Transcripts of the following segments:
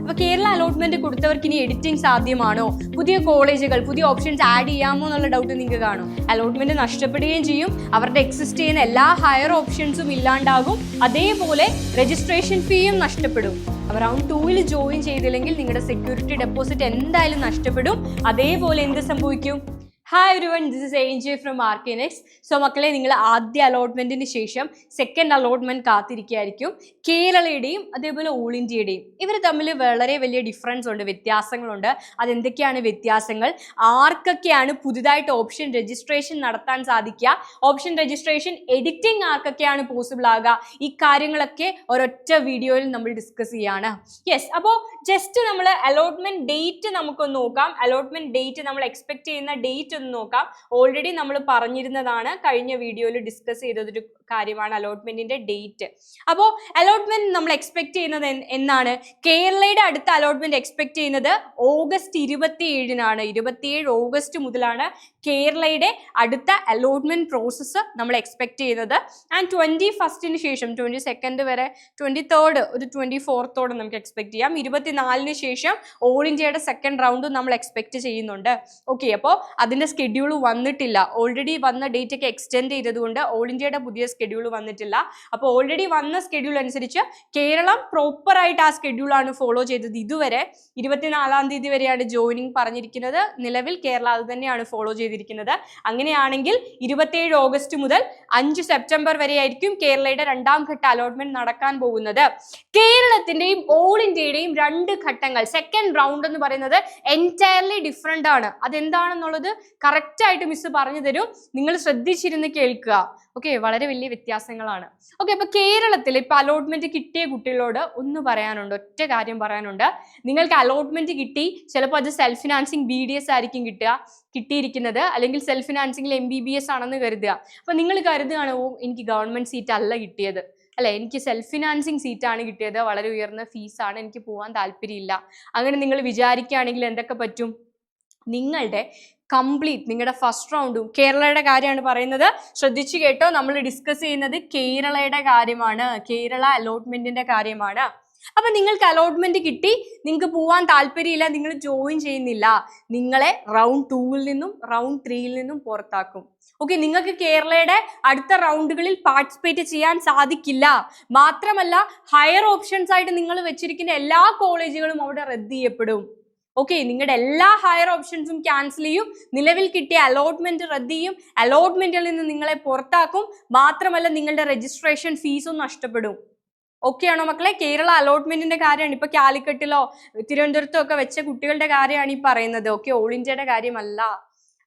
അപ്പോൾ കേരള അലോട്ട്മെന്റ് കൊടുത്തവർക്ക് ഇനി എഡിറ്റിംഗ് സാധ്യമാണോ, പുതിയ കോളേജുകൾ, പുതിയ ഓപ്ഷൻസ് ആഡ് ചെയ്യാമോ എന്നുള്ള ഡൗട്ട് നിങ്ങൾക്ക് കാണും. അലോട്ട്മെന്റ് നഷ്ടപ്പെടുകയും ചെയ്യും, അവരുടെ എക്സിസ്റ്റ് ചെയ്യുന്ന എല്ലാ ഹയർ ഓപ്ഷൻസും ഇല്ലാണ്ടാകും, അതേപോലെ രജിസ്ട്രേഷൻ ഫീയും നഷ്ടപ്പെടും. റൗണ്ട് 2-ൽ ജോയിൻ ചെയ്തില്ലെങ്കിൽ നിങ്ങളുടെ സെക്യൂരിറ്റി ഡെപ്പോസിറ്റ് എന്തായാലും നഷ്ടപ്പെടും. അതേപോലെ എന്ത് സംഭവിക്കും? Hi everyone, this is ANJ from RKNX. So മക്കളെ, നിങ്ങൾ ആദ്യ അലോട്ട്മെന്റിന് ശേഷം സെക്കൻഡ് അലോട്ട്മെന്റ് കാത്തിരിക്കുകയായിരിക്കും. കേരളയുടെയും അതേപോലെ ഓൾ ഇന്ത്യയുടെയും ഇവർ തമ്മിൽ വളരെ വലിയ ഡിഫറൻസ് ഉണ്ട്, വ്യത്യാസങ്ങളുണ്ട്. അതെന്തൊക്കെയാണ് വ്യത്യാസങ്ങൾ, ആർക്കൊക്കെയാണ് പുതുതായിട്ട് ഓപ്ഷൻ രജിസ്ട്രേഷൻ നടത്താൻ സാധിക്കുക, ഓപ്ഷൻ രജിസ്ട്രേഷൻ എഡിറ്റിംഗ് ആർക്കൊക്കെയാണ് പോസിബിൾ ആകുക, ഈ കാര്യങ്ങളൊക്കെ ഒരൊറ്റ വീഡിയോയിൽ നമ്മൾ ഡിസ്കസ് ചെയ്യാണ്. യെസ്, അപ്പോൾ ജസ്റ്റ് നമ്മൾ അലോട്ട്മെന്റ് ഡേറ്റ് നമുക്കൊന്ന് നോക്കാം. അലോട്ട്മെന്റ് ഡേറ്റ് നമ്മൾ എക്സ്പെക്ട് ചെയ്യുന്ന ഡേറ്റ് നോക്കാം. ഓൾറെഡി നമ്മൾ പറഞ്ഞിരുന്നതാണ്, കഴിഞ്ഞ വീഡിയോയിൽ ഡിസ്കസ് ചെയ്തൊരു കാര്യമാണ് അലോട്ട്മെന്റിന്റെ ഡേറ്റ്. അപ്പോൾ അലോട്ട്മെന്റ് നമ്മൾ എക്സ്പെക്ട് ചെയ്യുന്നത് എന്നാണ്? കേരളയുടെ അടുത്ത അലോട്ട്മെന്റ് എക്സ്പെക്ട് ചെയ്യുന്നത് ഓഗസ്റ്റ് 27-നാണ്. 27 ഓഗസ്റ്റ് മുതലാണ് കേരളയുടെ അടുത്ത അലോട്ട്മെന്റ് പ്രോസസ്സ് നമ്മൾ എക്സ്പെക്ട് ചെയ്യുന്നത്. ആൻഡ് 21 ശേഷം 22 വരെ, 23 ഒരു 24 നമുക്ക് എക്സ്പെക്ട് ചെയ്യാം. 24 ശേഷം ഓൾ ഇന്ത്യയുടെ സെക്കൻഡ് റൗണ്ടും നമ്മൾ എക്സ്പെക്ട് ചെയ്യുന്നുണ്ട്. ഓക്കെ, അപ്പോൾ അതിന്റെ സ്കെഡ്യൂൾ വന്നിട്ടില്ല. ഓൾറെഡി വന്ന ഡേറ്റ് ഒക്കെ എക്സ്റ്റെൻഡ് ചെയ്തതുകൊണ്ട് ഓൾ ഇന്ത്യയുടെ പുതിയ സ്കെഡ്യൂൾ വന്നിട്ടില്ല. അപ്പോൾ ഓൾറെഡി വന്ന സ്കെഡ്യൂൾ അനുസരിച്ച് കേരളം പ്രോപ്പർ ആയിട്ട് ആ സ്കെഡ്യൂളാണ് ഫോളോ ചെയ്തത്. ഇതുവരെ 24-ാം തീയതി വരെയാണ് ജോയിനിങ് പറഞ്ഞിരിക്കുന്നത്. നിലവിൽ കേരള അത് തന്നെയാണ് ഫോളോ ചെയ്തിരിക്കുന്നത്. അങ്ങനെയാണെങ്കിൽ 27 ഓഗസ്റ്റ് മുതൽ 5 സെപ്റ്റംബർ വരെ ആയിരിക്കും കേരളയുടെ രണ്ടാം ഘട്ട അലോട്ട്മെന്റ് നടക്കാൻ പോകുന്നത്. കേരളത്തിന്റെയും ഓൾ ഇന്ത്യയുടെയും 2 ഘട്ടങ്ങൾ, സെക്കൻഡ് റൗണ്ട് എന്ന് പറയുന്നത് എൻറ്റയർലി ഡിഫറെന്റ് ആണ്. അതെന്താണെന്നുള്ളത് കറക്റ്റ് ആയിട്ട് മിസ് പറഞ്ഞു തരും, നിങ്ങൾ ശ്രദ്ധിച്ചിരുന്ന് കേൾക്കുക. ഓക്കെ, വളരെ വലിയ വ്യത്യാസങ്ങളാണ്. ഓക്കെ, അപ്പൊ കേരളത്തിൽ ഇപ്പൊ അലോട്ട്മെന്റ് കിട്ടിയ കുട്ടികളോട് ഒന്ന് പറയാനുണ്ട്, ഒറ്റ കാര്യം പറയാനുണ്ട്. നിങ്ങൾക്ക് അലോട്ട്മെന്റ് കിട്ടി, ചിലപ്പോൾ അത് സെൽഫ് ഫിനാൻസിങ് BDS ആയിരിക്കും കിട്ടിയിരിക്കുന്നത്, അല്ലെങ്കിൽ സെൽഫ് ഫിനാൻസിങ്ങിൽ MBBS ആണെന്ന് കരുതുക. അപ്പൊ നിങ്ങൾ കരുതുകയാണ്, ഓ എനിക്ക് ഗവൺമെന്റ് സീറ്റ് അല്ല കിട്ടിയത്, അല്ലെ, എനിക്ക് സെൽഫ് ഫിനാൻസിങ് സീറ്റാണ് കിട്ടിയത്, വളരെ ഉയർന്ന ഫീസാണ്, എനിക്ക് പോകാൻ താല്പര്യമില്ല. അങ്ങനെ നിങ്ങൾ വിചാരിക്കുകയാണെങ്കിൽ എന്തൊക്കെ പറ്റും? നിങ്ങളുടെ നിങ്ങളുടെ ഫസ്റ്റ് റൗണ്ടും, കേരളയുടെ കാര്യമാണ് പറയുന്നത്, ശ്രദ്ധിച്ചു കേട്ടോ. നമ്മൾ ഡിസ്കസ് ചെയ്യുന്നത് കേരളയുടെ കാര്യമാണ്, കേരള അലോട്ട്മെന്റിന്റെ കാര്യമാണ്. അപ്പൊ നിങ്ങൾക്ക് അലോട്ട്മെന്റ് കിട്ടി, നിങ്ങൾക്ക് പോവാൻ താല്പര്യമില്ല, നിങ്ങൾ ജോയിൻ ചെയ്യുന്നില്ല, നിങ്ങളെ റൗണ്ട് 2-ൽ നിന്നും റൗണ്ട് 3-ൽ നിന്നും പുറത്താക്കും. ഓക്കെ, നിങ്ങൾക്ക് കേരളയുടെ അടുത്ത റൗണ്ടുകളിൽ പാർട്ടിസിപ്പേറ്റ് ചെയ്യാൻ സാധിക്കില്ല. മാത്രമല്ല, ഹയർ ഓപ്ഷൻസ് ആയിട്ട് നിങ്ങൾ വെച്ചിരിക്കുന്ന എല്ലാ കോളേജുകളും അവിടെ റദ്ദ് ചെയ്യപ്പെടും. ഓക്കെ, നിങ്ങളുടെ എല്ലാ ഹയർ ഓപ്ഷൻസും ക്യാൻസൽ ചെയ്യും, നിലവിൽ കിട്ടിയ അലോട്ട്മെന്റ് റദ്ദ് ചെയ്യും, അലോട്ട്മെന്റിൽ നിന്ന് നിങ്ങളെ പുറത്താക്കും. മാത്രമല്ല, നിങ്ങളുടെ രജിസ്ട്രേഷൻ ഫീസും നഷ്ടപ്പെടും. ഓക്കെ ആണോ മക്കളെ? കേരള അലോട്ട്മെന്റിന്റെ കാര്യമാണ് ഇപ്പൊ കാലിക്കറ്റിലോ തിരുവനന്തപുരത്തോ ഒക്കെ വെച്ച കുട്ടികളുടെ കാര്യമാണ് ഈ പറയുന്നത്. ഓക്കെ, ഓൾ ഇന്ത്യയുടെ കാര്യമല്ല.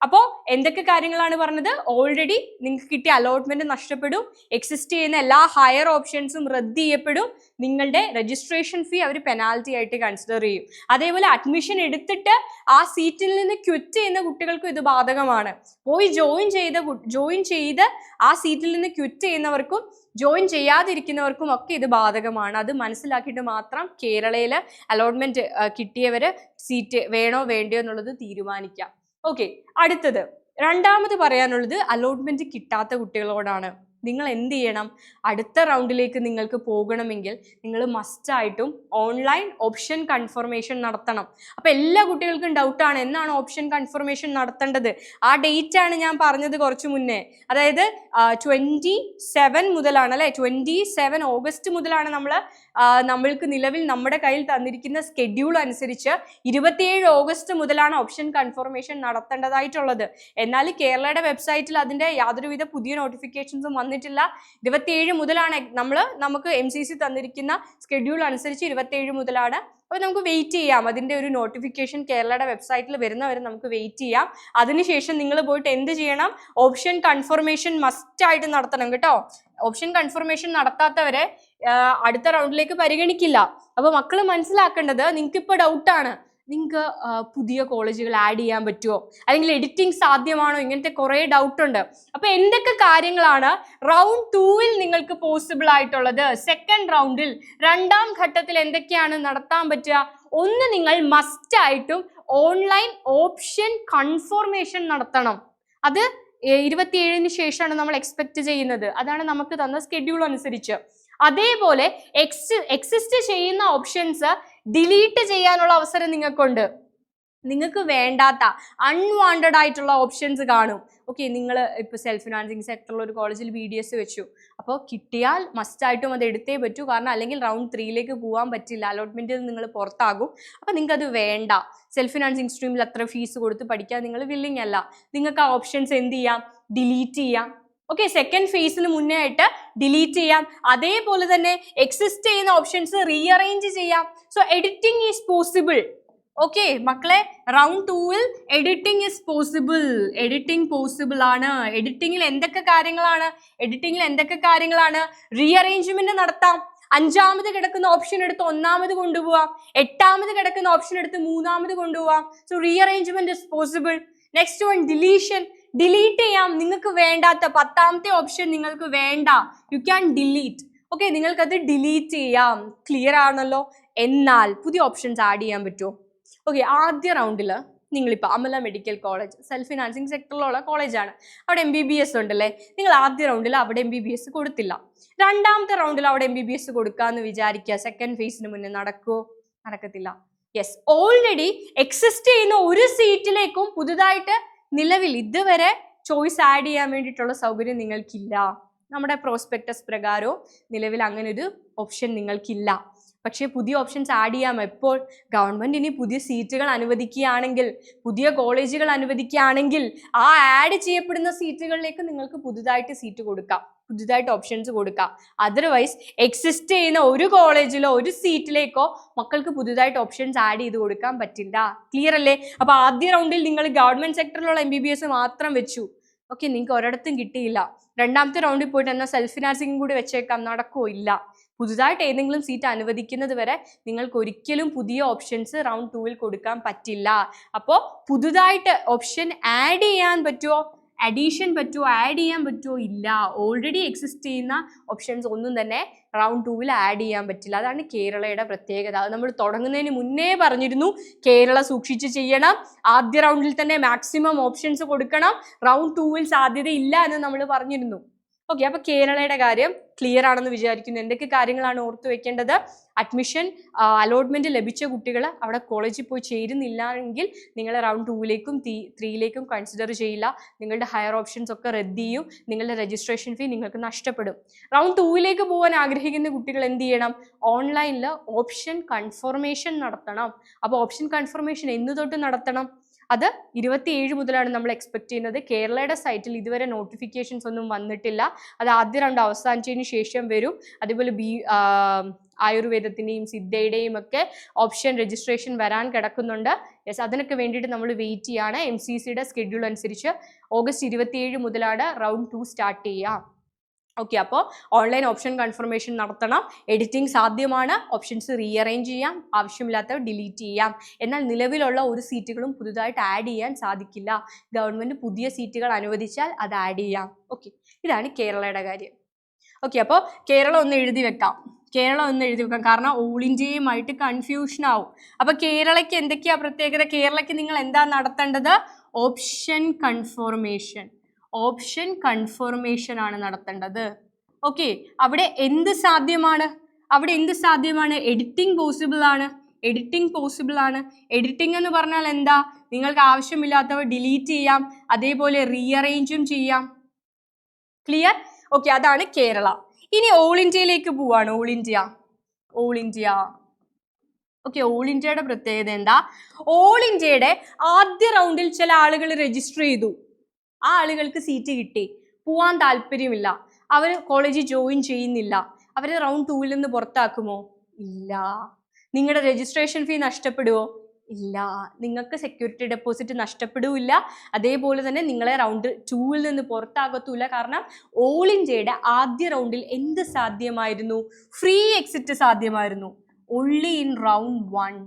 അപ്പോൾ എന്തൊക്കെ കാര്യങ്ങളാണ് പറഞ്ഞത്? ഓൾറെഡി നിങ്ങൾക്ക് കിട്ടിയ അലോട്ട്മെന്റ് നഷ്ടപ്പെടും, എക്സിസ്റ്റ് ചെയ്യുന്ന എല്ലാ ഹയർ ഓപ്ഷൻസും റദ്ദ് ചെയ്യപ്പെടും, നിങ്ങളുടെ രജിസ്ട്രേഷൻ ഫീ അവർ പെനാൽറ്റി ആയിട്ട് കൺസിഡർ ചെയ്യും. അതേപോലെ അഡ്മിഷൻ എടുത്തിട്ട് ആ സീറ്റിൽ നിന്ന് ക്വിറ്റ് ചെയ്യുന്ന കുട്ടികൾക്കും ഇത് ബാധകമാണ്. പോയി ജോയിൻ ചെയ്ത് ആ സീറ്റിൽ നിന്ന് ക്വിറ്റ് ചെയ്യുന്നവർക്കും ജോയിൻ ചെയ്യാതിരിക്കുന്നവർക്കും ഒക്കെ ഇത് ബാധകമാണ്. അത് മനസ്സിലാക്കിയിട്ട് മാത്രം കേരളയിൽ അലോട്ട്മെന്റ് കിട്ടിയവര് സീറ്റ് വേണോ വേണ്ടയോ എന്നുള്ളത് തീരുമാനിക്കാം. ഓക്കെ, അടുത്തത് രണ്ടാമത് പറയാനുള്ളത് അലോട്ട്മെന്റ് കിട്ടാത്ത കുട്ടികളോടാണ്. നിങ്ങൾ എന്ത് ചെയ്യണം? അടുത്ത റൗണ്ടിലേക്ക് നിങ്ങൾക്ക് പോകണമെങ്കിൽ നിങ്ങൾ മസ്റ്റായിട്ടും ഓൺലൈൻ ഓപ്ഷൻ കൺഫർമേഷൻ നടത്തണം. അപ്പൊ എല്ലാ കുട്ടികൾക്കും ഡൗട്ടാണ്, എന്നാണ് ഓപ്ഷൻ കൺഫർമേഷൻ നടത്തേണ്ടത്? ആ ഡേറ്റ് ആണ് ഞാൻ പറഞ്ഞത് കുറച്ചു മുന്നേ. അതായത് 27 മുതലാണ്, അല്ലെ, 27 ഓഗസ്റ്റ് മുതലാണ് നമ്മൾക്ക് നിലവിൽ നമ്മുടെ കയ്യിൽ തന്നിരിക്കുന്ന സ്കെഡ്യൂൾ അനുസരിച്ച് 27 ഓഗസ്റ്റ് മുതലാണ് ഓപ്ഷൻ കൺഫർമേഷൻ നടത്തേണ്ടതായിട്ടുള്ളത്. എന്നാൽ കേരളയുടെ വെബ്സൈറ്റിൽ അതിന്റെ യാതൊരുവിധ പുതിയ നോട്ടിഫിക്കേഷൻസും വന്നിട്ടില്ല. 27 മുതലാണ് നമുക്ക് MCC തന്നിരിക്കുന്ന സ്കെഡ്യൂൾ അനുസരിച്ച് 27 മുതലാണ്. അപ്പോൾ നമുക്ക് വെയിറ്റ് ചെയ്യാം, അതിന്റെ ഒരു നോട്ടിഫിക്കേഷൻ കേരളയുടെ വെബ്സൈറ്റിൽ വരുന്നവരെ നമുക്ക് വെയിറ്റ് ചെയ്യാം. അതിനുശേഷം നിങ്ങൾ പോയിട്ട് എന്ത് ചെയ്യണം? ഓപ്ഷൻ കൺഫർമേഷൻ മസ്റ്റ് ആയിട്ട് നടത്തണം കേട്ടോ. ഓപ്ഷൻ കൺഫർമേഷൻ നടത്താത്തവരെ അടുത്ത റൗണ്ടിലേക്ക് പരിഗണിക്കില്ല. അപ്പൊ മക്കൾ മനസ്സിലാക്കേണ്ടത്, നിങ്ങൾക്ക് ഇപ്പൊ ഡൗട്ടാണ്, നിങ്ങൾക്ക് പുതിയ കോളേജുകൾ ആഡ് ചെയ്യാൻ പറ്റുമോ, അല്ലെങ്കിൽ എഡിറ്റിംഗ് സാധ്യമാണോ, ഇങ്ങനത്തെ കുറേ ഡൗട്ട് ഉണ്ട്. അപ്പൊ എന്തൊക്കെ കാര്യങ്ങളാണ് റൗണ്ട് 2-ൽ നിങ്ങൾക്ക് പോസിബിൾ ആയിട്ടുള്ളത്? സെക്കൻഡ് റൗണ്ടിൽ രണ്ടാം ഘട്ടത്തിൽ എന്തൊക്കെയാണ് നടത്താൻ പറ്റുക? ഒന്ന്, നിങ്ങൾ മസ്റ്റ് ആയിട്ടും ഓൺലൈൻ ഓപ്ഷൻ കൺഫർമേഷൻ നടത്തണം. അത് 27-ന് ശേഷമാണ് നമ്മൾ എക്സ്പെക്ട് ചെയ്യുന്നത്. അതാണ് നമുക്ക് തന്ന സ്കെഡ്യൂൾ അനുസരിച്ച്. അതേപോലെ എക്സിസ്റ്റ് ചെയ്യുന്ന ഓപ്ഷൻസ് ഡിലീറ്റ് ചെയ്യാനുള്ള അവസരം നിങ്ങൾക്കുണ്ട്. നിങ്ങൾക്ക് വേണ്ടാത്ത അൺവാണ്ടഡ് ആയിട്ടുള്ള ഓപ്ഷൻസ് കാണും. ഓക്കെ, നിങ്ങൾ ഇപ്പോൾ സെൽഫ് ഫിനാൻസിങ് സെക്ടറിൽ ഒരു കോളേജിൽ BDS വെച്ചു, അപ്പോൾ കിട്ടിയാൽ മസ്റ്റായിട്ടും അത് എടുത്തേ പറ്റൂ, കാരണം അല്ലെങ്കിൽ റൗണ്ട് 3ലേക്ക് പോകാൻ പറ്റില്ല, അലോട്ട്മെൻറ്റിൽ നിങ്ങൾ പുറത്താകും. അപ്പോൾ നിങ്ങൾക്ക് അത് വേണ്ട. സെൽഫ് ഫിനാൻസിങ് സ്ട്രീമിൽ അത്ര ഫീസ് കൊടുത്ത് പഠിക്കാൻ നിങ്ങൾ വില്ലിങ് അല്ല. നിങ്ങൾക്ക് ആ ഓപ്ഷൻസ് എന്ത് ചെയ്യാം? ഡിലീറ്റ് ചെയ്യാം. ഓക്കെ, സെക്കൻഡ് ഫേസിന് മുന്നേ ആയിട്ട് ഡിലീറ്റ് ചെയ്യാം. അതേപോലെ തന്നെ എക്സിസ്റ്റ് ചെയ്യുന്ന ഓപ്ഷൻസ് റീഅറേഞ്ച് ചെയ്യാം. So editing is possible. Okay മക്കളെ, റൗണ്ട് 2-ൽ editing is possible. Editing possible ആണ്. എഡിറ്റിംഗിൽ എന്തൊക്കെ കാര്യങ്ങളാണ്? റീഅറേഞ്ച്മെന്റ് നടത്താം. 5ാമത് കിടക്കുന്ന ഓപ്ഷൻ എടുത്ത് 1ാമത് കൊണ്ടുപോവാം. 8ാമത് കിടക്കുന്ന ഓപ്ഷൻ എടുത്ത് 3ാമത് കൊണ്ടുപോവാം. So rearrangement is possible. Next one, deletion. Delete ചെയ്യാം. നിങ്ങൾക്ക് വേണ്ടാത്ത 10ാമത്തെ ഓപ്ഷൻ നിങ്ങൾക്ക് വേണ്ട, യു ക്യാൻ ഡിലീറ്റ്. ഓക്കെ, നിങ്ങൾക്കത് ഡിലീറ്റ് ചെയ്യാം. ക്ലിയർ ആണല്ലോ? എന്നാൽ പുതിയ ഓപ്ഷൻസ് ആഡ് ചെയ്യാൻ പറ്റുമോ? ഓക്കെ, ആദ്യ റൗണ്ടിൽ നിങ്ങളിപ്പോൾ Amala medical college self financing സെക്ടറിലുള്ള കോളേജാണ്, അവിടെ MBBS ഉണ്ടല്ലേ. നിങ്ങൾ ആദ്യ റൗണ്ടിൽ അവിടെ MBBS കൊടുത്തില്ല. 2ാമത്തെ റൗണ്ടിൽ അവിടെ MBBS കൊടുക്കാമെന്ന് വിചാരിക്കുക. സെക്കൻഡ് ഫേസിന് മുന്നേ നടക്കുമോ? നടക്കത്തില്ല. യെസ്, ഓൾറെഡി എക്സിസ്റ്റ് ചെയ്യുന്ന ഒരു സീറ്റിലേക്കും പുതുതായിട്ട് നിലവിൽ ഇതുവരെ ചോയ്സ് ആഡ് ചെയ്യാൻ വേണ്ടിയിട്ടുള്ള സൗകര്യം നിങ്ങൾക്കില്ല. നമ്മുടെ പ്രോസ്പെക്ടസ് പ്രകാരവും നിലവിൽ അങ്ങനെ ഒരു ഓപ്ഷൻ നിങ്ങൾക്കില്ല. പക്ഷേ പുതിയ ഓപ്ഷൻസ് ആഡ് ചെയ്യാം. എപ്പോൾ? ഗവൺമെൻറ് ഇനി പുതിയ സീറ്റുകൾ അനുവദിക്കുകയാണെങ്കിൽ, പുതിയ കോളേജുകൾ അനുവദിക്കുകയാണെങ്കിൽ ആ ആഡ് ചെയ്യപ്പെടുന്ന സീറ്റുകളിലേക്ക് നിങ്ങൾക്ക് പുതുതായിട്ട് സീറ്റ് കൊടുക്കാം, പുതുതായിട്ട് ഓപ്ഷൻസ് കൊടുക്കാം. അതർവൈസ് എക്സിസ്റ്റ് ചെയ്യുന്ന ഒരു കോളേജിലോ ഒരു സീറ്റിലേക്കോ മക്കൾക്ക് പുതുതായിട്ട് ഓപ്ഷൻസ് ആഡ് ചെയ്ത് കൊടുക്കാൻ പറ്റില്ല. ക്ലിയർ അല്ലേ? അപ്പോൾ ആദ്യ റൗണ്ടിൽ നിങ്ങൾ ഗവൺമെൻറ് സെക്ടറിലുള്ള MBBS മാത്രം വെച്ചു. ഓക്കെ, നിങ്ങൾക്ക് ഒരിടത്തും കിട്ടിയില്ല. 2ാമത്തെ റൗണ്ടിൽ പോയിട്ട് എന്നാൽ സെൽഫ് ഫിനാൻസിങ് കൂടി വെച്ചേക്കാം, നടക്കുമോ? ഇല്ല. പുതുതായിട്ട് ഏതെങ്കിലും സീറ്റ് അനുവദിക്കുന്നത് വരെ നിങ്ങൾക്ക് ഒരിക്കലും പുതിയ ഓപ്ഷൻസ് റൗണ്ട് 2-ൽ കൊടുക്കാൻ പറ്റില്ല. അപ്പോൾ പുതുതായിട്ട് ഓപ്ഷൻ ആഡ് ചെയ്യാൻ പറ്റുമോ? അഡീഷൻ പറ്റുമോ? ആഡ് ചെയ്യാൻ പറ്റുമോ? ഇല്ല. ഓൾറെഡി എക്സിസ്റ്റ് ചെയ്യുന്ന ഓപ്ഷൻസ് ഒന്നും തന്നെ റൗണ്ട് 2-ൽ ആഡ് ചെയ്യാൻ പറ്റില്ല. അതാണ് കേരളയുടെ പ്രത്യേകത. അത് നമ്മൾ തുടങ്ങുന്നതിന് മുന്നേ പറഞ്ഞിരുന്നു, കേരള സൂക്ഷിച്ച് ചെയ്യണം. ആദ്യ റൗണ്ടിൽ തന്നെ മാക്സിമം ഓപ്ഷൻസ് കൊടുക്കണം. റൗണ്ട് 2-ൽ സാധ്യതയില്ല എന്ന് നമ്മൾ പറഞ്ഞിരുന്നു. ഓക്കെ, അപ്പോൾ കേരളയുടെ കാര്യം ക്ലിയർ ആണെന്ന് വിചാരിക്കുന്നു. എന്തൊക്കെ കാര്യങ്ങളാണ് ഓർത്ത് വെക്കേണ്ടത്? അഡ്മിഷൻ അലോട്ട്മെന്റ് ലഭിച്ച കുട്ടികൾ അവിടെ കോളേജിൽ പോയി ചേരുന്നില്ല എങ്കിൽ നിങ്ങൾ റൗണ്ട് 2-ലേക്കും 3-ലേക്കും കൺസിഡർ ചെയ്യില്ല. നിങ്ങളുടെ ഹയർ ഓപ്ഷൻസ് ഒക്കെ റദ്ദ് ചെയ്യും. നിങ്ങളുടെ രജിസ്ട്രേഷൻ ഫീ നിങ്ങൾക്ക് നഷ്ടപ്പെടും. റൗണ്ട് 2-ലേക്ക് പോകാൻ ആഗ്രഹിക്കുന്ന കുട്ടികൾ എന്ത് ചെയ്യണം? ഓൺലൈനിൽ ഓപ്ഷൻ കൺഫർമേഷൻ നടത്തണം. അപ്പോൾ ഓപ്ഷൻ കൺഫർമേഷൻ എന്ന് തൊട്ട് നടത്തണം? അത് 27 മുതലാണ് നമ്മൾ എക്സ്പെക്ട് ചെയ്യുന്നത്. കേരളയുടെ സൈറ്റിൽ ഇതുവരെ നോട്ടിഫിക്കേഷൻസ് ഒന്നും വന്നിട്ടില്ല. അത് ആദ്യ റൗണ്ട് അവസാനിച്ചതിന് ശേഷം വരും. അതേപോലെ ആയുർവേദത്തിൻ്റെയും സിദ്ധയുടെയും ഒക്കെ ഓപ്ഷൻ രജിസ്ട്രേഷൻ വരാൻ കിടക്കുന്നുണ്ട്. യെസ്, അതിനൊക്കെ വേണ്ടിയിട്ട് നമ്മൾ വെയിറ്റ് ചെയ്യാണ്. MCCയുടെ സ്കെഡ്യൂൾ അനുസരിച്ച് ഓഗസ്റ്റ് 27 മുതലാണ് റൗണ്ട് 2 സ്റ്റാർട്ട് ചെയ്യുക. ഓക്കെ, അപ്പോൾ ഓൺലൈൻ ഓപ്ഷൻ കൺഫർമേഷൻ നടത്തണം. എഡിറ്റിംഗ് സാധ്യമാണ്. ഓപ്ഷൻസ് റീഅറേഞ്ച് ചെയ്യാം, ആവശ്യമില്ലാത്തവ ഡിലീറ്റ് ചെയ്യാം. എന്നാൽ നിലവിലുള്ള ഒരു സീറ്റുകളും പുതുതായിട്ട് ആഡ് ചെയ്യാൻ സാധിക്കില്ല. ഗവൺമെൻറ് പുതിയ സീറ്റുകൾ അനുവദിച്ചാൽ അത് ആഡ് ചെയ്യാം. ഓക്കെ, ഇതാണ് കേരളയുടെ കാര്യം. ഓക്കെ, അപ്പോൾ കേരളം ഒന്ന് എഴുതി വെക്കാം. കാരണം ഓൾ ഇന്ത്യയുമായിട്ട് കൺഫ്യൂഷൻ ആവും. അപ്പോൾ കേരളയ്ക്ക് എന്തൊക്കെയാ പ്രത്യേകത? കേരളയ്ക്ക് നിങ്ങൾ എന്താ നടത്തേണ്ടത്? ഓപ്ഷൻ കൺഫർമേഷൻ ആണ് നടത്തേണ്ടത്. ഓക്കെ, അവിടെ എന്ത് സാധ്യമാണ്? എഡിറ്റിംഗ് പോസിബിൾ ആണ്. എഡിറ്റിംഗ് എന്ന് പറഞ്ഞാൽ എന്താ? നിങ്ങൾക്ക് ആവശ്യമില്ലാത്തവ ഡിലീറ്റ് ചെയ്യാം, അതേപോലെ റീഅറേഞ്ചും ചെയ്യാം. ക്ലിയർ? ഓക്കെ, അതാണ് കേരള. ഇനി ഓൾ ഇന്ത്യയിലേക്ക് പോവാണ്. ഓൾ ഇന്ത്യ ഓക്കെ, ഓൾ ഇന്ത്യയുടെ പ്രത്യേകത എന്താ? ഓൾ ഇന്ത്യയുടെ ആദ്യ റൗണ്ടിൽ ചില ആളുകൾ രജിസ്റ്റർ ചെയ്തു. ആ ആളുകൾക്ക് സീറ്റ് കിട്ടി, പോവാൻ താല്പര്യമില്ല, അവർ കോളേജിൽ ജോയിൻ ചെയ്യുന്നില്ല. അവരെ റൗണ്ട് 2-ൽ നിന്ന് പുറത്താക്കുമോ? ഇല്ല. നിങ്ങളുടെ രജിസ്ട്രേഷൻ ഫീ നഷ്ടപ്പെടുമോ? ഇല്ല. നിങ്ങൾക്ക് സെക്യൂരിറ്റി ഡെപ്പോസിറ്റ് നഷ്ടപ്പെടില്ല. അതേപോലെ തന്നെ നിങ്ങളെ റൗണ്ട് 2-ൽ നിന്ന് പുറത്താകത്തൂല. കാരണം ഓൾ ഇന്ത്യയുടെ ആദ്യ റൗണ്ടിൽ എന്ത് സാധ്യമായിരുന്നു? ഫ്രീ എക്സിറ്റ് സാധ്യമായിരുന്നു. only in round 1.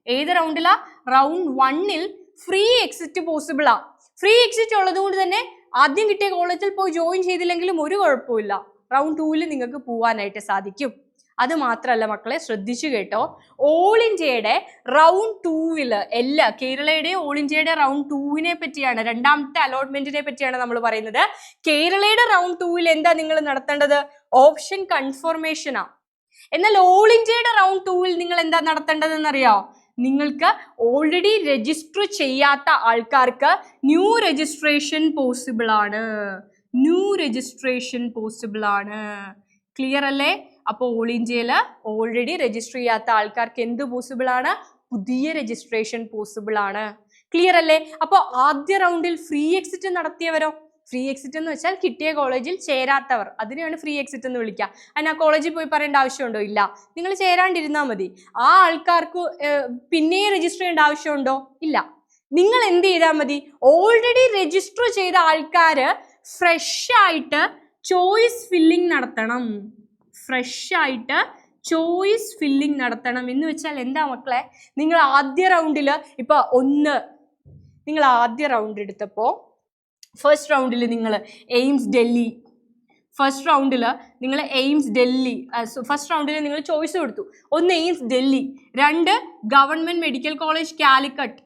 ഏത് റൗണ്ടിലാ? റൗണ്ട് 1-ൽ ഫ്രീ എക്സിറ്റ് പോസിബിളാ. ഫ്രീ എക്സിറ്റ് ഉള്ളതുകൊണ്ട് തന്നെ ആദ്യം കിട്ടിയ കോളേജിൽ പോയി ജോയിൻ ചെയ്തില്ലെങ്കിലും ഒരു കുഴപ്പമില്ല, റൗണ്ട് 2-ൽ നിങ്ങൾക്ക് പോവാനായിട്ട് സാധിക്കും. അത് മാത്രമല്ല മക്കളെ, ശ്രദ്ധിച്ചു കേട്ടോ, ഓൾ ഇന്ത്യയുടെ റൗണ്ട് 2-ൽ കേരളയുടെ ഓൾ ഇന്ത്യയുടെ റൗണ്ട് 2-നെ പറ്റിയാണ്, 2ാമത്തെ അലോട്ട്മെന്റിനെ പറ്റിയാണ് നമ്മൾ പറയുന്നത്. കേരളയുടെ റൗണ്ട് 2-ൽ എന്താ നിങ്ങൾ നടത്തേണ്ടത്? ഓപ്ഷൻ കൺഫർമേഷനാ. എന്നാൽ ഓൾ ഇന്ത്യയുടെ റൗണ്ട് 2-ൽ നിങ്ങൾ എന്താ നടത്തേണ്ടതെന്നറിയോ? നിങ്ങൾക്ക് ഓൾറെഡി രജിസ്റ്റർ ചെയ്യാത്ത ആൾക്കാർക്ക് ന്യൂ രജിസ്ട്രേഷൻ പോസിബിൾ ആണ്. ക്ലിയർ അല്ലേ? അപ്പോൾ ഓൾ ഇന്ത്യയിൽ ഓൾറെഡി രജിസ്റ്റർ ചെയ്യാത്ത ആൾക്കാർക്ക് എന്ത് പോസിബിൾ ആണ്? പുതിയ രജിസ്ട്രേഷൻ പോസിബിൾ ആണ്. ക്ലിയർ അല്ലേ? അപ്പോൾ ആദ്യ റൗണ്ടിൽ ഫ്രീ എക്സിറ്റ് നടത്തിയവരോ? ഫ്രീ എക്സിറ്റ് എന്ന് വെച്ചാൽ കിട്ടിയ കോളേജിൽ ചേരാത്തവർ, അതിനെയാണ് ഫ്രീ എക്സിറ്റ് എന്ന് വിളിക്കുക. അതിന് ആ കോളേജിൽ പോയി പറയേണ്ട ആവശ്യമുണ്ടോ? ഇല്ല. നിങ്ങൾ ചേരാണ്ടിരുന്നാൽ മതി. ആ ആൾക്കാർക്ക് പിന്നെ രജിസ്റ്റർ ചെയ്യേണ്ട ആവശ്യമുണ്ടോ? ഇല്ല. നിങ്ങൾ എന്ത് ചെയ്താൽ മതി? ഓൾറെഡി രജിസ്റ്റർ ചെയ്ത ആൾക്കാര് ഫ്രഷ് ആയിട്ട് ചോയ്സ് ഫില്ലിംഗ് നടത്തണം. എന്ന് വെച്ചാൽ എന്താ മക്കളെ? നിങ്ങൾ ആദ്യ റൗണ്ടിൽ നിങ്ങൾ ആദ്യ റൗണ്ട് എടുത്തപ്പോൾ ഫസ്റ്റ് റൗണ്ടിൽ നിങ്ങൾ എയിംസ് ഡൽഹി ഫസ്റ്റ് റൗണ്ടിൽ നിങ്ങൾ ചോയ്സ് കൊടുത്തു. 1 AIIMS Delhi, 2 government medical college Calicut,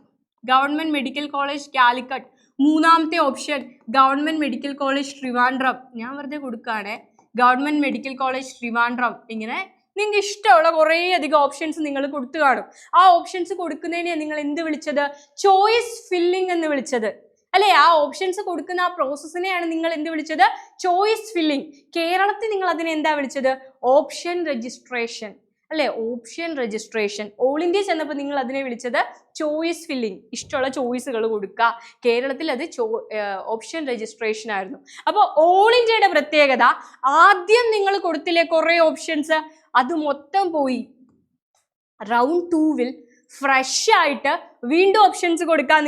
മൂന്നാമത്തെ option government medical college Trivandrum. ഞാൻ വെറുതെ കൊടുക്കുകയാണേ, ഗവൺമെന്റ് മെഡിക്കൽ കോളേജ് ട്രിവാൻഡ്രം. ഇങ്ങനെ നിങ്ങൾക്ക് ഇഷ്ടമുള്ള കുറേ അധികം ഓപ്ഷൻസ് നിങ്ങൾ കൊടുത്തു കാണും. ആ ഓപ്ഷൻസ് കൊടുക്കുന്നതിനെ നിങ്ങൾ എന്ത് വിളിച്ചത്? ചോയ്സ് ഫില്ലിംഗ് എന്ന് വിളിച്ചത് അല്ലേ? ആ ഓപ്ഷൻസ് കൊടുക്കുന്ന ആ പ്രോസസ്സിനെയാണ് നിങ്ങൾ എന്ത് വിളിച്ചത്? Choice filling. കേരളത്തിൽ നിങ്ങൾ അതിനെ എന്താ വിളിച്ചത്? ഓപ്ഷൻ രജിസ്ട്രേഷൻ അല്ലേ? Option registration. ഓൾ ഇന്ത്യ ചെന്നപ്പോൾ നിങ്ങൾ അതിനെ വിളിച്ചത് ചോയ്സ് ഫില്ലിംഗ്. ഇഷ്ടമുള്ള ചോയ്സുകൾ കൊടുക്കുക. കേരളത്തിൽ അത് ഓപ്ഷൻ രജിസ്ട്രേഷൻ ആയിരുന്നു. അപ്പോൾ ഓൾ ഇന്ത്യയുടെ പ്രത്യേകത, ആദ്യം നിങ്ങൾ കൊടുത്തില്ലേ കുറേ ഓപ്ഷൻസ്, അത് മൊത്തം പോയി. റൗണ്ട് 2-ൽ ഫ്രഷ് ആയിട്ട് വീണ്ടും ഓപ്ഷൻസ് കൊടുക്കാം.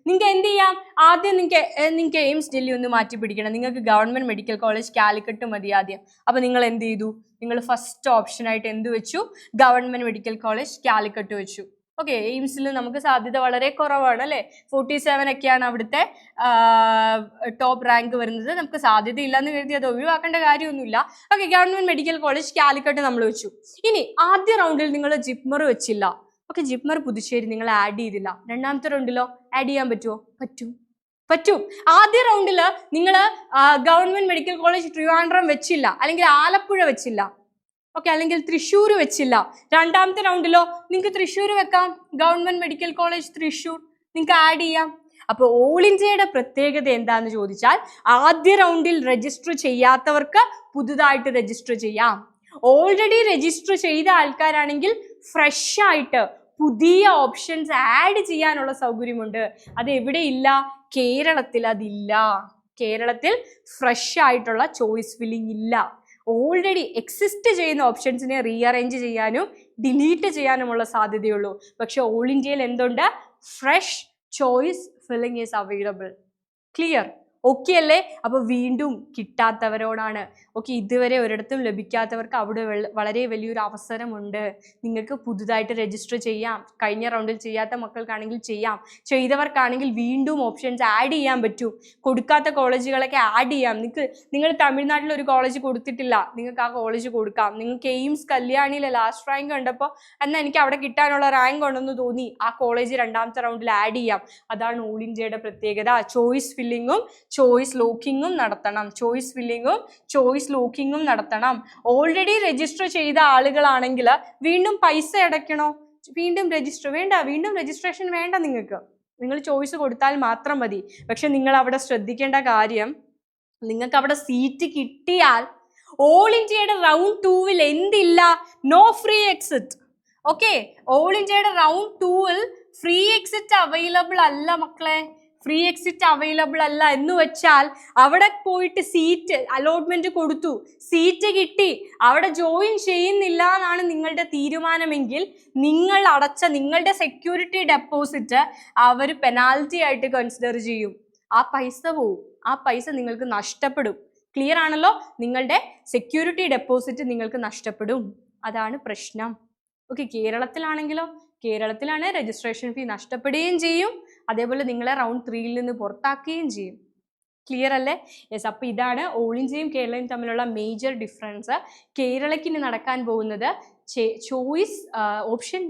നിങ്ങൾക്ക് എന്ത് ചെയ്യാം? ആദ്യം നിങ്ങൾക്ക് എയിംസ് ഡൽഹി ഒന്ന് മാറ്റി പിടിക്കണം. നിങ്ങൾക്ക് ഗവൺമെന്റ് മെഡിക്കൽ കോളേജ് കാലിക്കറ്റ് മതി ആദ്യം. അപ്പൊ നിങ്ങൾ എന്ത് ചെയ്തു? നിങ്ങൾ ഫസ്റ്റ് ഓപ്ഷനായിട്ട് എന്ത് വെച്ചു? ഗവൺമെന്റ് മെഡിക്കൽ കോളേജ് കാലിക്കറ്റ് വെച്ചു. ഓക്കെ, എയിംസിൽ നമുക്ക് സാധ്യത വളരെ കുറവാണ് അല്ലേ? 47 ഒക്കെയാണ് അവിടുത്തെ ടോപ്പ് റാങ്ക് വരുന്നത്. നമുക്ക് സാധ്യത ഇല്ലെന്ന് കരുതി അത് ഒഴിവാക്കേണ്ട കാര്യമൊന്നുമില്ല. Okay, government medical college Calicut നമ്മൾ വെച്ചു. ഇനി ആദ്യ റൗണ്ടിൽ നിങ്ങൾ ജിപ്മർ വെച്ചില്ല. ഓക്കെ, ജിപ്മർ പുതുച്ചേരി നിങ്ങൾ ആഡ് ചെയ്തില്ല. രണ്ടാമത്തെ റൗണ്ടിലോ ആഡ് ചെയ്യാൻ പറ്റുമോ? പറ്റും. ആദ്യ റൗണ്ടിൽ നിങ്ങൾ ഗവൺമെന്റ് മെഡിക്കൽ കോളേജ് ട്രിവാൻഡ്രം വെച്ചില്ല, അല്ലെങ്കിൽ ആലപ്പുഴ വെച്ചില്ല, ഓക്കെ, അല്ലെങ്കിൽ തൃശ്ശൂർ വെച്ചില്ല. രണ്ടാമത്തെ റൗണ്ടിലോ നിങ്ങൾക്ക് തൃശ്ശൂർ വെക്കാം. ഗവൺമെന്റ് മെഡിക്കൽ കോളേജ് തൃശ്ശൂർ നിങ്ങൾക്ക് ആഡ് ചെയ്യാം. അപ്പോൾ ഓൾ ഇന്ത്യയുടെ പ്രത്യേകത എന്താന്ന് ചോദിച്ചാൽ, ആദ്യ റൗണ്ടിൽ രജിസ്റ്റർ ചെയ്യാത്തവർക്ക് പുതുതായിട്ട് രജിസ്റ്റർ ചെയ്യാം. ഓൾറെഡി രജിസ്റ്റർ ചെയ്ത ആൾക്കാരാണെങ്കിൽ ഫ്രഷ് ആയിട്ട് പുതിയ ഓപ്ഷൻസ് ആഡ് ചെയ്യാനുള്ള സൗകര്യമുണ്ട്. അത് എവിടെ ഇല്ല? കേരളത്തിൽ അതില്ല. കേരളത്തിൽ ഫ്രഷ് ആയിട്ടുള്ള ചോയ്സ് ഫില്ലിംഗ് ഇല്ല. ഓൾറെഡി എക്സിസ്റ്റ് ചെയ്യുന്ന ഓപ്ഷൻസിനെ റീഅറേഞ്ച് ചെയ്യാനും ഡിലീറ്റ് ചെയ്യാനുമുള്ള സാധ്യതയുള്ളൂ. പക്ഷെ ഓൾ ഇന്ത്യയിൽ എന്തുണ്ട്? Fresh choice filling is available. Clear? Okay അല്ലേ? അപ്പോൾ വീണ്ടും കിട്ടാത്തവരോടാണ്. ഓക്കെ, ഇതുവരെ ഒരിടത്തും ലഭിക്കാത്തവർക്ക് അവിടെ വളരെ വലിയൊരു അവസരമുണ്ട്. നിങ്ങൾക്ക് പുതുതായിട്ട് രജിസ്റ്റർ ചെയ്യാം. കഴിഞ്ഞ റൗണ്ടിൽ ചെയ്യാത്ത മക്കൾക്കാണെങ്കിൽ ചെയ്യാം. ചെയ്തവർക്കാണെങ്കിൽ വീണ്ടും ഓപ്ഷൻസ് ആഡ് ചെയ്യാൻ പറ്റും. കൊടുക്കാത്ത കോളേജുകളൊക്കെ ആഡ് ചെയ്യാം. നിങ്ങൾ തമിഴ്നാട്ടിൽ ഒരു കോളേജ് കൊടുത്തിട്ടില്ല, നിങ്ങൾക്ക് ആ കോളേജ് കൊടുക്കാം. നിങ്ങൾക്ക് എയിംസ് കല്യാണിയിലെ ലാസ്റ്റ് റാങ്ക് കണ്ടപ്പോൾ എന്നാൽ എനിക്ക് അവിടെ കിട്ടാനുള്ള റാങ്ക് ഉണ്ടെന്ന് തോന്നി, ആ കോളേജ് രണ്ടാമത്തെ റൗണ്ടിൽ ആഡ് ചെയ്യാം. അതാണ് ഓൾ ഇന്ത്യയുടെ പ്രത്യേകത. ചോയ്സ് ഫില്ലിങ്ങും ചോയ്സ് ലോക്കിങ്ങും നടത്തണം. ഓൾറെഡി രജിസ്റ്റർ ചെയ്ത ആളുകളാണെങ്കിൽ വീണ്ടും പൈസ അടയ്ക്കണോ? വീണ്ടും രജിസ്ട്രേഷൻ വേണ്ട. നിങ്ങൾ ചോയ്സ് കൊടുത്താൽ മാത്രം മതി. പക്ഷെ നിങ്ങൾ അവിടെ ശ്രദ്ധിക്കേണ്ട കാര്യം, നിങ്ങൾക്ക് അവിടെ സീറ്റ് കിട്ടിയാൽ ഓൾ ഇന്ത്യയുടെ റൗണ്ട് 2-ൽ എന്തില്ല? No free exit. Okay, all ഇന്ത്യയുടെ റൗണ്ട് 2-ൽ ഫ്രീ എക്സിറ്റ് അവൈലബിൾ അല്ല മക്കളെ. ഫ്രീ എക്സിറ്റ് അവൈലബിൾ അല്ല എന്ന് വെച്ചാൽ അവിടെ പോയിട്ട് സീറ്റ് അലോട്ട്മെന്റ് കൊടുത്തു, സീറ്റ് കിട്ടി, അവിടെ ജോയിൻ ചെയ്യുന്നില്ല എന്നാണ് നിങ്ങളുടെ തീരുമാനമെങ്കിൽ നിങ്ങൾ അടച്ച നിങ്ങളുടെ സെക്യൂരിറ്റി ഡെപ്പോസിറ്റ് അവർ പെനാൽറ്റി ആയിട്ട് കൺസിഡർ ചെയ്യും. ആ പൈസ പോവും, ആ പൈസ നിങ്ങൾക്ക് നഷ്ടപ്പെടും. ക്ലിയർ ആണല്ലോ? നിങ്ങളുടെ സെക്യൂരിറ്റി ഡെപ്പോസിറ്റ് നിങ്ങൾക്ക് നഷ്ടപ്പെടും. അതാണ് പ്രശ്നം. ഓക്കെ, കേരളത്തിലാണ് രജിസ്ട്രേഷൻ ഫീ നഷ്ടപ്പെടുകയും ചെയ്യും, അതേപോലെ നിങ്ങളെ റൗണ്ട് 3-ൽ നിന്ന് പുറത്താക്കുകയും ചെയ്യും. ക്ലിയർ അല്ലേ? യെസ്. അപ്പോൾ ഇതാണ് ഓൾ ഇന്ത്യയും കേരളയും തമ്മിലുള്ള മേജർ ഡിഫറൻസ്. കേരളയ്ക്ക് ഇനി നടക്കാൻ പോകുന്നത് ചോയ്സ് ഓപ്ഷൻ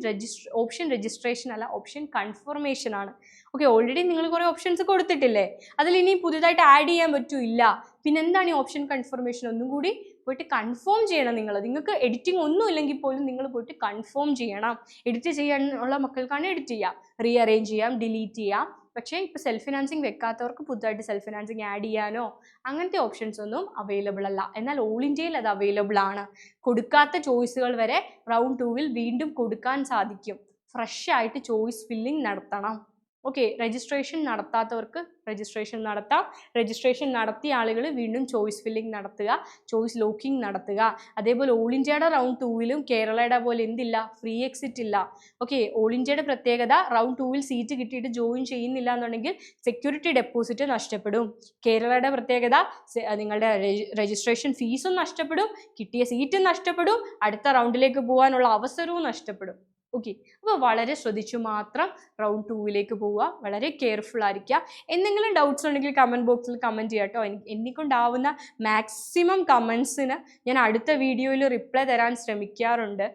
രജിസ്ട്രേഷൻ അല്ല, ഓപ്ഷൻ കൺഫർമേഷൻ ആണ്. ഓക്കെ, ഓൾറെഡി നിങ്ങൾ കുറേ ഓപ്ഷൻസ് കൊടുത്തിട്ടില്ലേ, അതിൽ ഇനി പുതുതായിട്ട് ആഡ് ചെയ്യാൻ പറ്റില്ല. പിന്നെ എന്താണ് ഈ ഓപ്ഷൻ കൺഫർമേഷൻ? ഒന്നും കൂടി പോയിട്ട് കൺഫേം ചെയ്യണം. നിങ്ങൾക്ക് എഡിറ്റിംഗ് ഒന്നും ഇല്ലെങ്കിൽ പോലും നിങ്ങൾ പോയിട്ട് കൺഫേം ചെയ്യണം. എഡിറ്റ് ചെയ്യാനുള്ള മക്കൾക്കാണ് എഡിറ്റ് ചെയ്യാം, റീഅറേഞ്ച് ചെയ്യാം, ഡിലീറ്റ് ചെയ്യാം. പക്ഷേ ഇപ്പോൾ സെൽഫ് ഫിനാൻസിങ് വെക്കാത്തവർക്ക് പുതുതായിട്ട് സെൽഫ് ഫിനാൻസിങ് ആഡ് ചെയ്യാനോ അങ്ങനത്തെ ഓപ്ഷൻസ് ഒന്നും അവൈലബിൾ അല്ല. എന്നാൽ ഓൾ ഇന്ത്യയിൽ അത് അവൈലബിൾ ആണ്. കൊടുക്കാത്ത ചോയ്സുകൾ വരെ റൗണ്ട് 2-ൽ വീണ്ടും കൊടുക്കാൻ സാധിക്കും. ഫ്രഷ് ആയിട്ട് ചോയ്സ് ഫില്ലിംഗ് നടത്തണം. ഓക്കെ, രജിസ്ട്രേഷൻ നടത്താത്തവർക്ക് രജിസ്ട്രേഷൻ നടത്താം. രജിസ്ട്രേഷൻ നടത്തിയ ആളുകൾ വീണ്ടും ചോയ്സ് ഫില്ലിംഗ് നടത്തുക, ചോയ്സ് ലോക്കിംഗ് നടത്തുക. അതേപോലെ ഓൾ ഇന്ത്യയുടെ റൗണ്ട് 2-ലും കേരളയുടെ പോലെ എന്തില്ല, ഫ്രീ എക്സിറ്റ് ഇല്ല. ഓക്കെ, ഓൾ ഇന്ത്യയുടെ പ്രത്യേകത റൗണ്ട് 2-ൽ സീറ്റ് കിട്ടിയിട്ട് ജോയിൻ ചെയ്യുന്നില്ല എന്നുണ്ടെങ്കിൽ സെക്യൂരിറ്റി ഡെപ്പോസിറ്റ് നഷ്ടപ്പെടും. കേരളയുടെ പ്രത്യേകത നിങ്ങളുടെ രജിസ്ട്രേഷൻ ഫീസും നഷ്ടപ്പെടും, കിട്ടിയ സീറ്റും നഷ്ടപ്പെടും, അടുത്ത റൗണ്ടിലേക്ക് പോകാനുള്ള അവസരവും നഷ്ടപ്പെടും. ഓക്കെ, അപ്പോൾ വളരെ ശ്രദ്ധിച്ചു മാത്രം റൗണ്ട് 2-ലേക്ക് പോവുക. വളരെ കെയർഫുൾ ആയിരിക്കുക. എന്തെങ്കിലും ഡൗട്ട്സ് ഉണ്ടെങ്കിൽ കമൻറ്റ് ബോക്സിൽ കമൻറ്റ് ചെയ്യാം കേട്ടോ. എന്നെക്കൊണ്ടാവുന്ന മാക്സിമം കമൻസിന് ഞാൻ അടുത്ത വീഡിയോയിൽ റിപ്ലൈ തരാൻ ശ്രമിക്കാറുണ്ട്.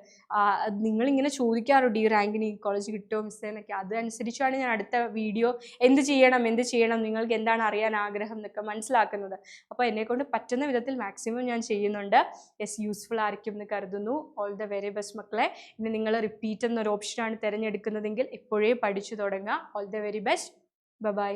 നിങ്ങളിങ്ങനെ ചോദിക്കാറുണ്ട് ഈ റാങ്കിന് ഈ കോളേജ് കിട്ടുമോ മിസ്സേ എന്നൊക്കെ. അതനുസരിച്ചാണ് ഞാൻ അടുത്ത വീഡിയോ എന്ത് ചെയ്യണം നിങ്ങൾക്ക് എന്താണ് അറിയാൻ ആഗ്രഹം എന്നൊക്കെ മനസ്സിലാക്കുന്നത്. അപ്പോൾ എന്നെക്കൊണ്ട് പറ്റുന്ന വിധത്തിൽ മാക്സിമം ഞാൻ ചെയ്യുന്നുണ്ട്. യൂസ്ഫുൾ ആയിരിക്കും എന്ന് കരുതുന്നു. ഓൾ ദ വെരി ബെസ്റ്റ് മക്കളെ. ഇനി നിങ്ങൾ റിപ്പീറ്റ് എന്നൊരു ഓപ്ഷനാണ് തിരഞ്ഞെടുക്കുന്നതെങ്കിൽ ഇപ്പോഴേ പഠിച്ചു തുടങ്ങുക. All the very best. By.